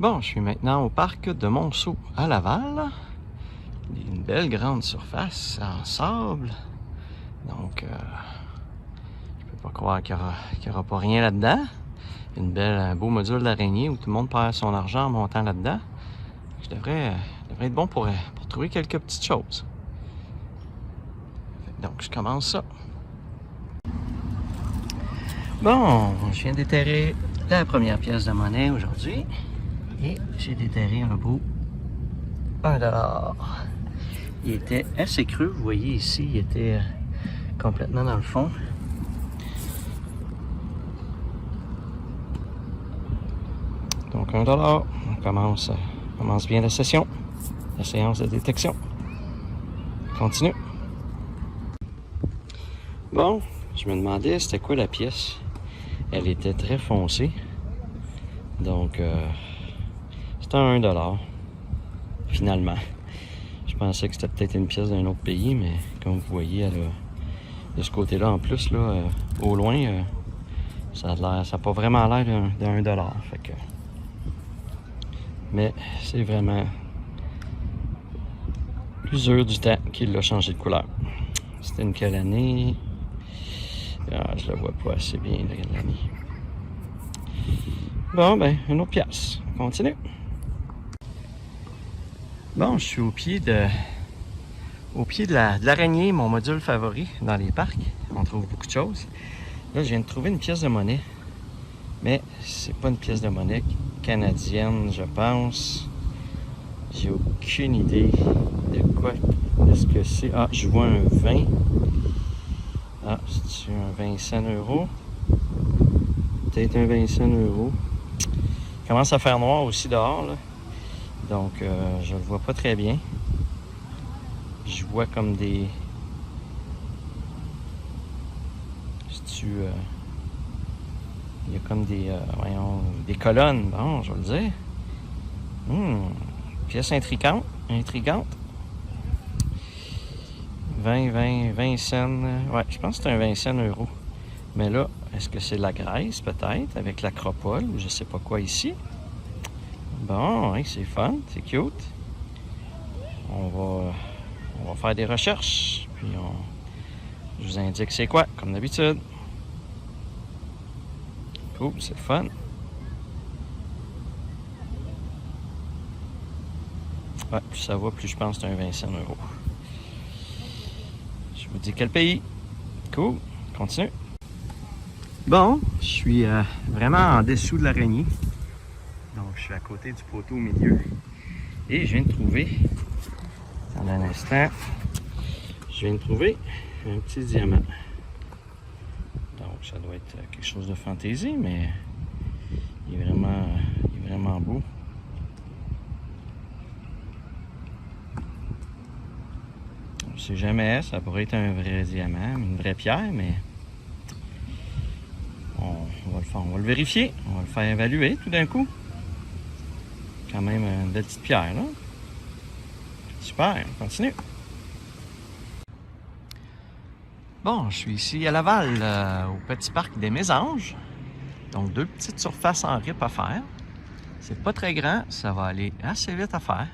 Bon, je suis maintenant au parc de Monceau à Laval. Il y a une belle grande surface en sable. Donc, je peux pas croire qu'il y aura pas rien là-dedans. Un beau module d'araignée où tout le monde perd son argent en montant là-dedans. Je devrais être bon pour trouver quelques petites choses. Donc, je commence ça. Bon, je viens déterrer la première pièce de monnaie aujourd'hui. Et j'ai déterré un beau $1. Il était assez creux, vous voyez ici, il était complètement dans le fond. Donc $1, on commence bien la session, la séance de détection. Continue. Bon, je me demandais c'était quoi la pièce. Elle était très foncée. Donc, c'était un $1, finalement. Je pensais que c'était peut-être une pièce d'un autre pays, mais comme vous voyez, elle a, de ce côté-là, en plus, là, au loin, ça n'a pas vraiment l'air d'un $1. Fait que... Mais c'est vraiment l'usure du temps qu'il a changé de couleur. C'était une quelle année? Ah, je la vois pas assez bien, l'année. Bon, ben, une autre pièce. On continue. Bon, je suis au pied de l'araignée, mon module favori dans les parcs. On trouve beaucoup de choses. Là, je viens de trouver une pièce de monnaie. Mais c'est pas une pièce de monnaie canadienne, je pense. J'ai aucune idée de quoi est-ce que c'est. Ah, je vois un 20. Ah, c'est un 20 cents €. Peut-être un 20 cents €. Il commence à faire noir aussi dehors, là. Donc, je le vois pas très bien. Je vois comme des... il y a comme des colonnes. Bon, je vais le dire. Pièce intrigante. 20 cents. Ouais, je pense que c'est un 20 cents €. Mais là, est-ce que c'est la Grèce, peut-être, avec l'Acropole, ou je sais pas quoi ici? Bon, hein, c'est fun, c'est cute. On va faire des recherches, puis je vous indique c'est quoi, comme d'habitude. Cool, c'est fun. Ouais, plus ça va, plus je pense que c'est un 20 cents €. Je vous dis quel pays. Cool, continue. Bon, je suis vraiment en dessous de l'araignée. Donc, je suis à côté du poteau au milieu. Et je viens de trouver, dans un instant, un petit diamant. Donc, ça doit être quelque chose de fantaisie, mais il est vraiment beau. On ne sait jamais, ça pourrait être un vrai diamant, une vraie pierre, mais on va le vérifier, on va le faire évaluer tout d'un coup. Quand même une belle petite pierre, là. Super, on continue. Bon, je suis ici à Laval, au petit parc des Mésanges. Donc, 2 petites surfaces en rip à faire. C'est pas très grand, ça va aller assez vite à faire.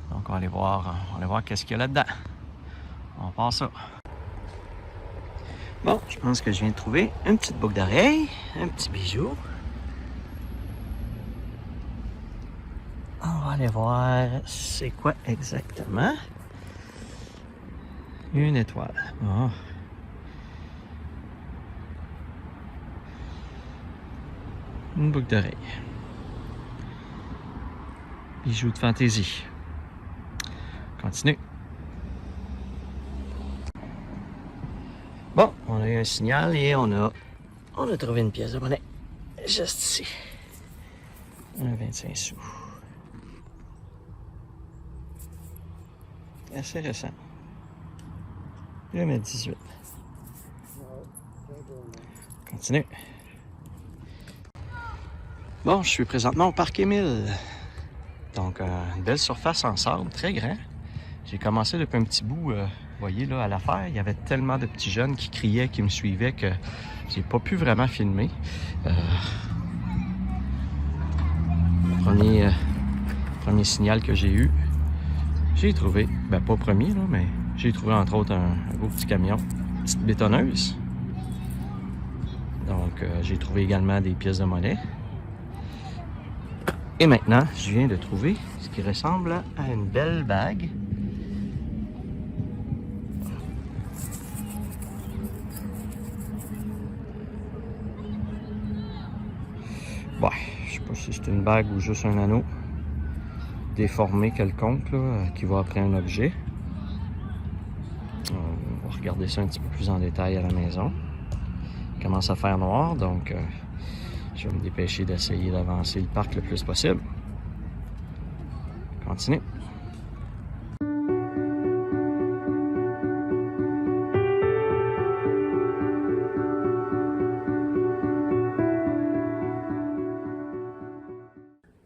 Donc, on va aller voir qu'est-ce qu'il y a là-dedans. On part ça. Bon, je pense que je viens de trouver une petite boucle d'oreille, un petit bijou. On va aller voir c'est quoi exactement. Une étoile. Oh. Une boucle d'oreille. Bijou de fantaisie. Continue. Bon, on a eu un signal et on a trouvé une pièce de monnaie. Juste ici. Un 25 sous. Assez récent. 2018. Continue. Bon, je suis présentement au parc Émile. Donc, une belle surface en sable, très grand. J'ai commencé depuis un petit bout, vous voyez là, à l'affaire. Il y avait tellement de petits jeunes qui criaient, qui me suivaient que j'ai pas pu vraiment filmer. Premier signal que j'ai eu. J'ai trouvé, ben pas premier là, mais j'ai trouvé entre autres un beau petit camion, une petite bétonneuse. Donc j'ai trouvé également des pièces de monnaie. Et maintenant, je viens de trouver ce qui ressemble à une belle bague. Bon, je sais pas si c'est une bague ou juste un anneau déformé quelconque là, qui va après un objet. On va regarder ça un petit peu plus en détail à la maison. Il commence à faire noir, donc je vais me dépêcher d'essayer d'avancer le parc le plus possible. Continue.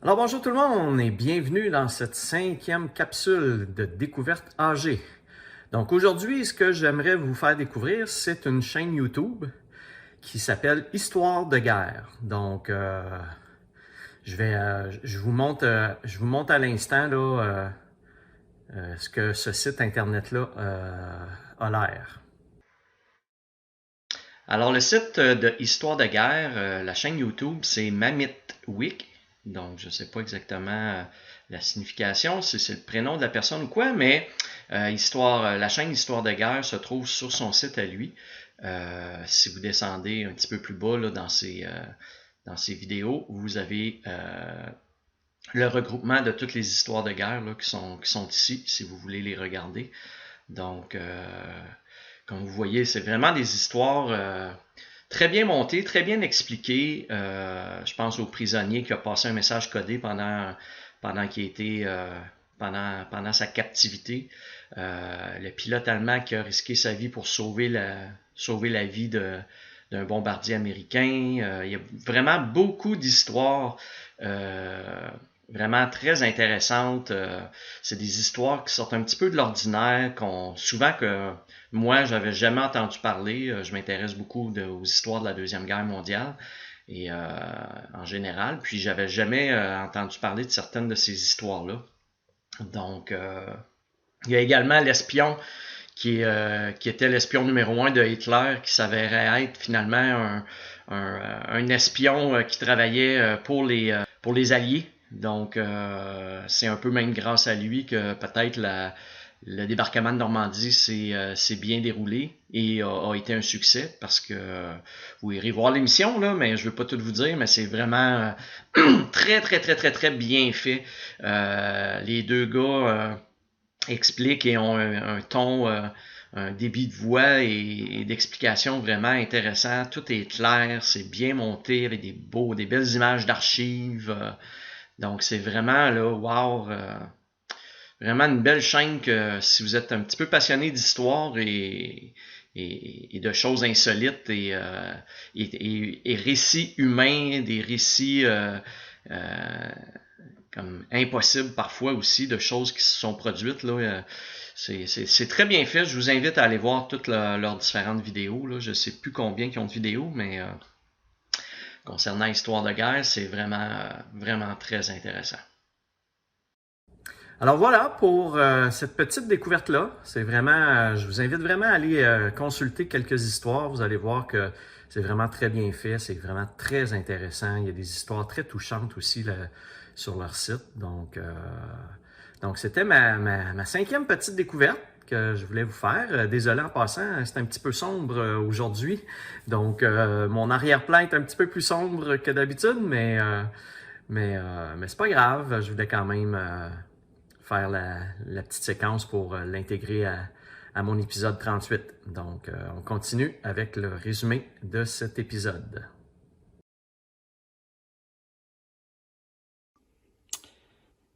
Alors bonjour tout le monde et bienvenue dans cette 5e capsule de découverte AG. Donc aujourd'hui, ce que j'aimerais vous faire découvrir, c'est une chaîne YouTube qui s'appelle Histoire de guerre. Donc je vous montre à l'instant là ce que ce site internet là a l'air. Alors le site de Histoire de guerre, la chaîne YouTube, c'est Mamitwik. Donc, je ne sais pas exactement la signification, si c'est le prénom de la personne ou quoi, mais la chaîne Histoire de guerre se trouve sur son site à lui. Si vous descendez un petit peu plus bas là, dans ses vidéos, vous avez le regroupement de toutes les histoires de guerre là, qui sont ici, si vous voulez les regarder. Donc, comme vous voyez, c'est vraiment des histoires très bien monté, très bien expliqué. Je pense au prisonnier qui a passé un message codé pendant qu'il était pendant sa captivité. Le pilote allemand qui a risqué sa vie pour sauver la vie d'un bombardier américain. Il y a vraiment beaucoup d'histoires vraiment très intéressantes. C'est des histoires qui sortent un petit peu de l'ordinaire, souvent que moi, j'avais jamais entendu parler. Je m'intéresse beaucoup aux histoires de la Deuxième Guerre mondiale et en général. Puis, j'avais jamais entendu parler de certaines de ces histoires-là. Donc, il y a également l'espion qui était l'espion numéro 1 de Hitler, qui s'avérait être finalement un espion qui travaillait pour les Alliés. Donc, c'est un peu même grâce à lui que peut-être le débarquement de Normandie s'est bien déroulé et a été un succès parce que vous irez voir l'émission là, mais je ne veux pas tout vous dire, mais c'est vraiment très très très très très bien fait. Les deux gars expliquent et ont un ton, un débit de voix et d'explication vraiment intéressant. Tout est clair, c'est bien monté avec des belles images d'archives. Donc c'est vraiment là, wow, vraiment une belle chaîne que si vous êtes un petit peu passionné d'histoire et de choses insolites et récits humains, des récits comme impossibles parfois aussi, de choses qui se sont produites là. C'est très bien fait. Je vous invite à aller voir toutes leurs différentes vidéos. Là. Je ne sais plus combien qui ont de vidéos, mais concernant l'histoire de guerre, c'est vraiment, vraiment très intéressant. Alors voilà pour cette petite découverte-là. C'est vraiment, je vous invite vraiment à aller consulter quelques histoires. Vous allez voir que c'est vraiment très bien fait. C'est vraiment très intéressant. Il y a des histoires très touchantes aussi là, sur leur site. Donc c'était ma 5e petite découverte que je voulais vous faire. Désolé en passant, c'est un petit peu sombre aujourd'hui. Donc, mon arrière-plan est un petit peu plus sombre que d'habitude, mais c'est pas grave. Je voulais quand même faire la petite séquence pour l'intégrer à mon épisode 38. Donc, on continue avec le résumé de cet épisode.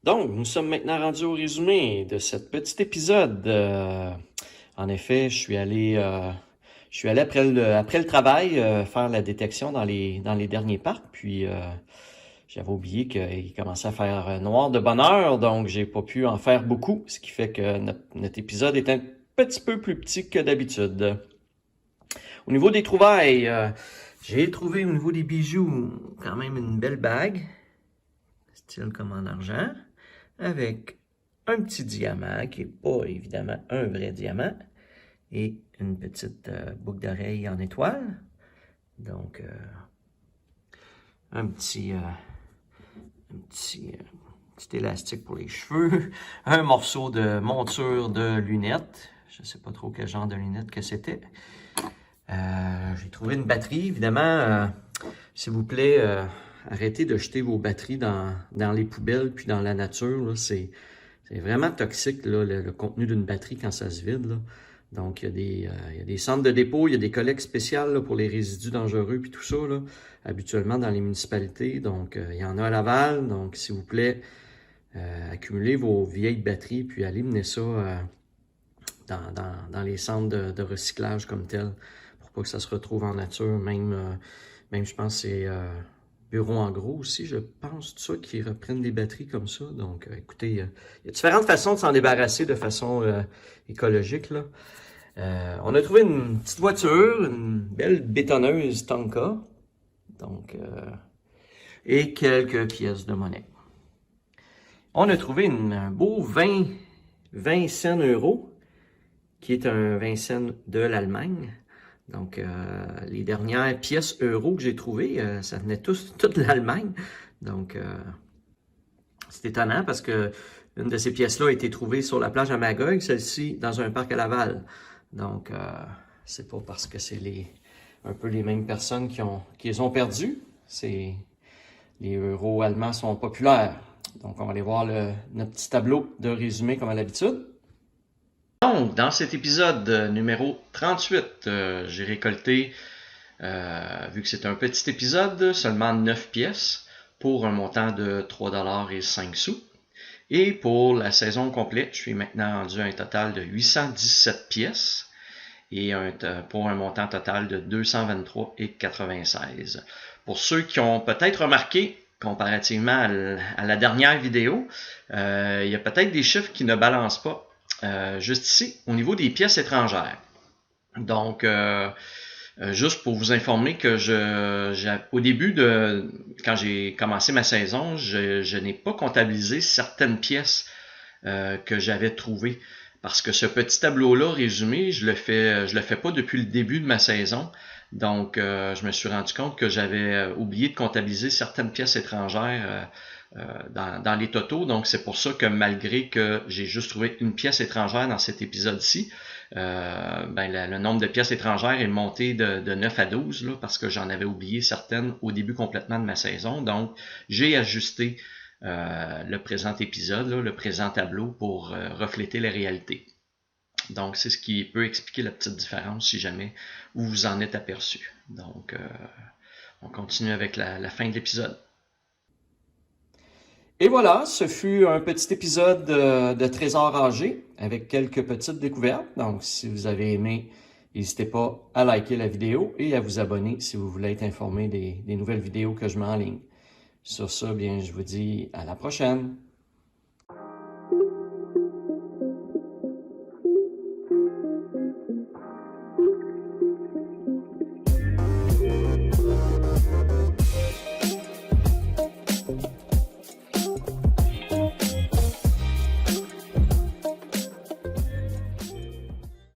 Donc, nous sommes maintenant rendus au résumé de ce petit épisode. En effet, je suis allé après le travail faire la détection dans les derniers parcs. Puis, j'avais oublié qu'il commençait à faire noir de bonne heure, donc j'ai pas pu en faire beaucoup, ce qui fait que notre épisode est un petit peu plus petit que d'habitude. Au niveau des trouvailles, j'ai trouvé au niveau des bijoux quand même une belle bague. style comme en argent, avec un petit diamant qui n'est pas évidemment un vrai diamant, et une petite boucle d'oreille en étoile. Donc, un petit élastique pour les cheveux, un morceau de monture de lunettes. Je ne sais pas trop quel genre de lunettes que c'était. J'ai trouvé une batterie, évidemment. S'il vous plaît, arrêtez de jeter vos batteries dans les poubelles puis dans la nature. C'est vraiment toxique, là, le contenu d'une batterie quand ça se vide. Là. Donc, il y a des centres de dépôt, il y a des collectes spéciales là, pour les résidus dangereux puis tout ça, là, habituellement dans les municipalités. Donc, il y en a à Laval. Donc, s'il vous plaît, accumulez vos vieilles batteries puis allez mener ça dans les centres de recyclage comme tel pour pas que ça se retrouve en nature. Même je pense que c'est Bureau en gros aussi, je pense, tout ça, qui reprennent des batteries comme ça. Donc, écoutez, il y a différentes façons de s'en débarrasser de façon écologique, là. On a trouvé une petite voiture, une belle bétonneuse Tonka, donc, et quelques pièces de monnaie. On a trouvé un beau 20 cents euros, qui est un 20 cents de l'Allemagne. Donc, les dernières pièces euros que j'ai trouvées, ça venait toute de l'Allemagne. Donc, c'est étonnant parce que une de ces pièces-là a été trouvée sur la plage à Magog, celle-ci dans un parc à Laval. Donc, c'est pas parce que c'est un peu les mêmes personnes qui les ont perdues. Les euros allemands sont populaires. Donc, on va aller voir notre petit tableau de résumé comme à l'habitude. Donc, dans cet épisode numéro 38, j'ai récolté, vu que c'est un petit épisode, seulement 9 pièces pour un montant de 3,05 $. Et pour la saison complète, je suis maintenant rendu à un total de 817 pièces et pour un montant total de 223,96 $. Pour ceux qui ont peut-être remarqué, comparativement à la dernière vidéo, il y a peut-être des chiffres qui ne balancent pas. Juste ici, au niveau des pièces étrangères. Donc, juste pour vous informer que au début quand j'ai commencé ma saison, je n'ai pas comptabilisé certaines pièces que j'avais trouvées. Parce que ce petit tableau-là résumé, je le fais pas depuis le début de ma saison. Donc, je me suis rendu compte que j'avais oublié de comptabiliser certaines pièces étrangères dans les totaux. Donc, c'est pour ça que malgré que j'ai juste trouvé une pièce étrangère dans cet épisode-ci, le nombre de pièces étrangères est monté de 9 à 12 là, parce que j'en avais oublié certaines au début complètement de ma saison. Donc, j'ai ajusté le présent épisode, là, le présent tableau pour refléter les réalités. Donc, c'est ce qui peut expliquer la petite différence si jamais vous vous en êtes aperçu. Donc, on continue avec la fin de l'épisode. Et voilà, ce fut un petit épisode de Trésor âgé avec quelques petites découvertes. Donc, si vous avez aimé, n'hésitez pas à liker la vidéo et à vous abonner si vous voulez être informé des nouvelles vidéos que je mets en ligne. Sur ça, bien, je vous dis à la prochaine.